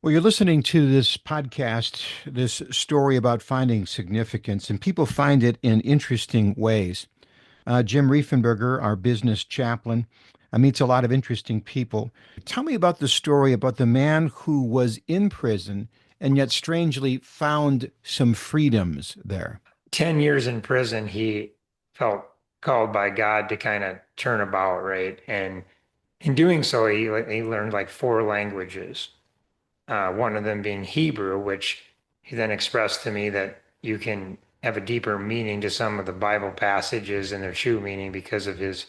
Well, you're listening to this podcast, this story about finding significance, and people find it in interesting ways. Jim Riefenberger, our business chaplain, meets a lot of interesting people. Tell me about the story about the man who was in prison and yet strangely found some freedoms there. 10 years in prison, he felt called by God to kind of turn about, right? And in doing so, he learned like four languages, one of them being Hebrew, which he then expressed to me that you can have a deeper meaning to some of the Bible passages and their true meaning because of his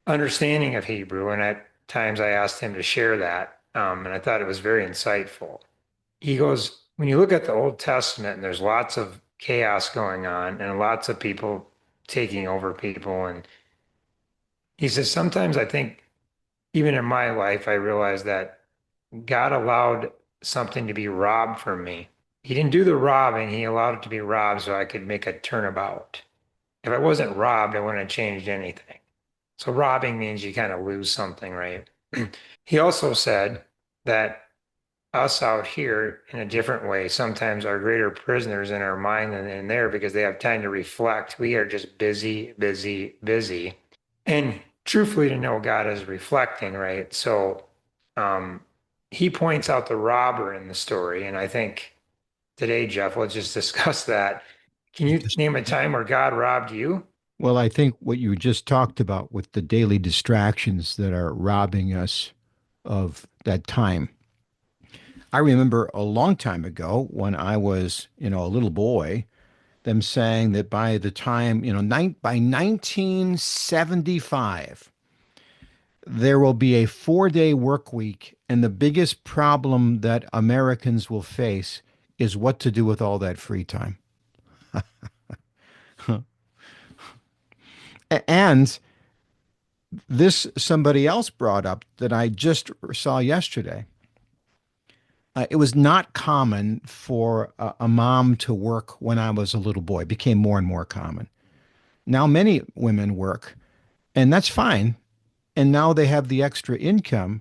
understanding of Hebrew. And at times I asked him to share that, and I thought it was very insightful. He goes, when you look at the Old Testament, and there's lots of chaos going on and lots of people taking over people. And he says, sometimes I think, even in my life, I realized that God allowed something to be robbed from me. He didn't do the robbing, he allowed it to be robbed so I could make a turnabout. If I wasn't robbed, I wouldn't have changed anything. So robbing means you kind of lose something, right? He also said that us out here in a different way sometimes are greater prisoners in our mind than in there because they have time to reflect. We are just busy, busy, busy. And truthfully, to know God is reflecting, right? So um, he points out the robber in the story. And I think today, Jeff, let's just discuss that. Can you name a time where God robbed you? Well, I think what you just talked about with the daily distractions that are robbing us of that time. I remember a long time ago when I was, a little boy, them saying that by the time, by 1975, there will be a 4-day work week. And the biggest problem that Americans will face is what to do with all that free time. And this somebody else brought up that I just saw yesterday. It was not common for a mom to work when I was a little boy. It became more and more common. Now many women work, and that's fine. And now they have the extra income,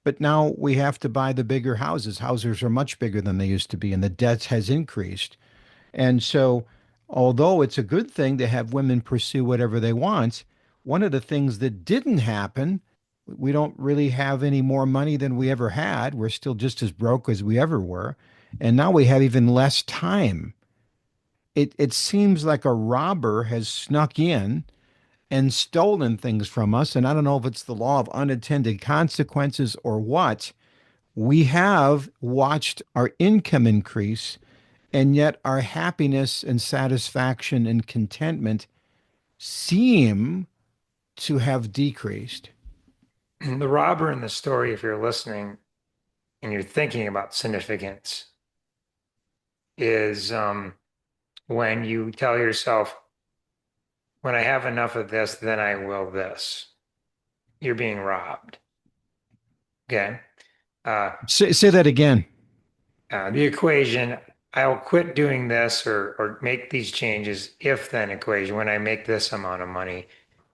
but now we have to buy the bigger houses. Houses are much bigger than they used to be, and the debt has increased. And so, although it's a good thing to have women pursue whatever they want, one of the things that didn't happen, we don't really have any more money than we ever had. We're still just as broke as we ever were. And now we have even less time. It seems like a robber has snuck in and stolen things from us. And I don't know if it's the law of unintended consequences or what. We have watched our income increase, and yet our happiness and satisfaction and contentment seem to have decreased. The robber in the story, if you're listening and you're thinking about significance, is when you tell yourself, when I have enough of this, then I will this. You're being robbed. Okay. Uh, Say that again. the equation, I'll quit doing this or make these changes if then equation, when I make this amount of money,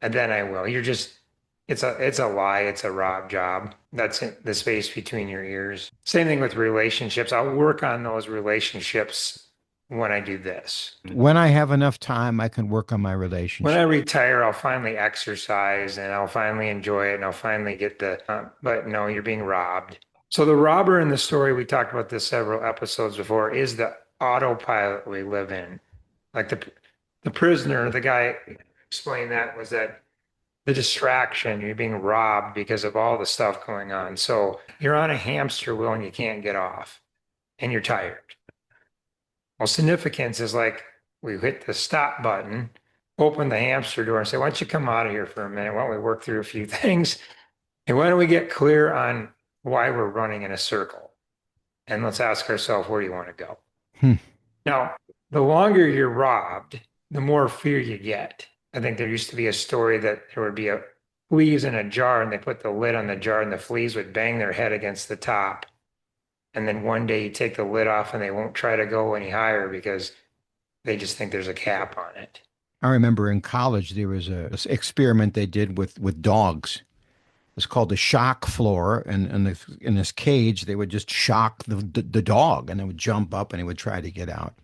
and then I will. It's a lie, it's a rob job. That's in the space between your ears. Same thing with relationships. I'll work on those relationships when I do this. When I have enough time, I can work on my When I relationship. retire, I'll finally exercise and I'll finally enjoy it and I'll finally get but no, you're being robbed. So the robber in the story, we talked about this several episodes before, is the autopilot we live in. Like the prisoner, the guy explained that was that the distraction, you're being robbed because of all the stuff going on. So you're on a hamster wheel and you can't get off and you're tired. Well, significance is like we hit the stop button, open the hamster door and say, why don't you come out of here for a minute? Why don't we work through a few things? And why don't we get clear on why we're running in a circle? And let's ask ourselves, where do you want to go? Hmm. Now, the longer you're robbed, the more fear you get. I think there used to be a story that there would be a fleas in a jar and they put the lid on the jar and the fleas would bang their head against the top. And then one day you take the lid off and they won't try to go any higher because they just think there's a cap on it. I remember in college there was a experiment they did with dogs. was called the shock floor. And in this cage, they would just shock the dog and it would jump up and he would try to get out.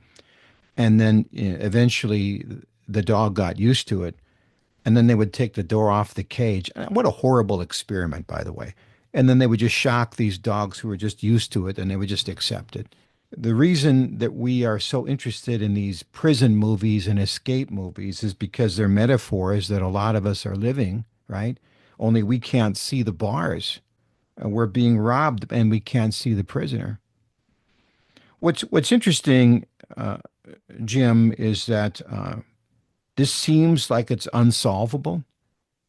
And then eventually the dog got used to it. And then they would take the door off the cage. What a horrible experiment, by the way. And then they would just shock these dogs who were just used to it and they would just accept it. The reason that we are so interested in these prison movies and escape movies is because they're metaphors that a lot of us are living, right? Only we can't see the bars. We're being robbed and we can't see the prisoner. What's interesting, uh, Jim, is that this seems like it's unsolvable.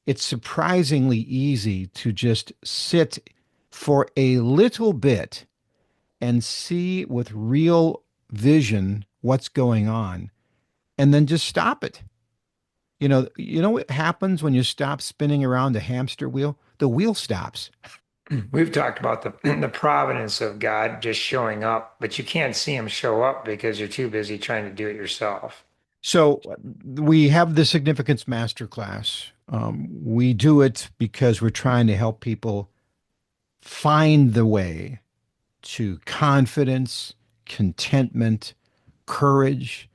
It's surprisingly easy to just sit for a little bit and see with real vision what's going on and then just stop it. You know what happens when you stop spinning around the hamster wheel? The wheel stops. We've talked about the the providence of God just showing up, but you can't see him show up because you're too busy trying to do it yourself. So we have the significance masterclass. We do it because we're trying to help people find the way to confidence, contentment, courage,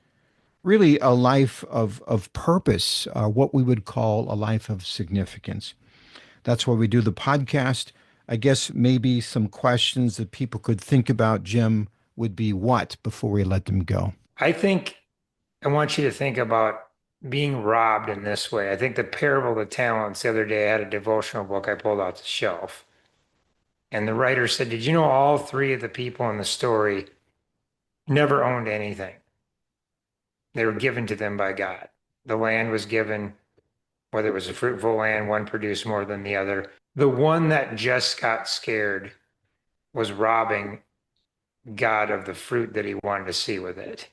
really a life of purpose, what we would call a life of significance. That's why we do the podcast. I guess maybe some questions that people could think about, Jim, would be what before we let them go? I think I want you to think about being robbed in this way. I think the parable of the talents the other day, I had a devotional book I pulled out the shelf. And the writer said, did you know all three of the people in the story never owned anything? They were given to them by God. The land was given, whether it was a fruitful land, one produced more than the other. The one that just got scared was robbing God of the fruit that he wanted to see with it.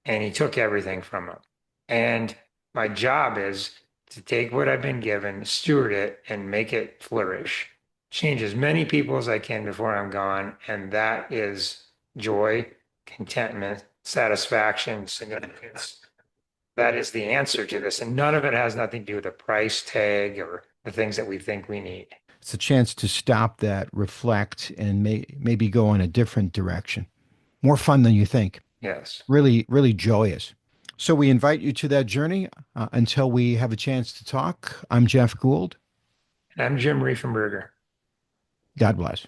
And he took everything from him. And my job is to take what I've been given, steward it, and make it flourish. Change as many people as I can before I'm gone. And that is joy, contentment, satisfaction, significance. That is the answer to this. And none of it has nothing to do with a price tag or the things that we think we need. It's a chance to stop that, reflect, and maybe go in a different direction. More fun than you think. Yes. Really, really joyous. So we invite you to that journey until we have a chance to talk. I'm Jeff Gould. And I'm Jim Riefenberger. God bless.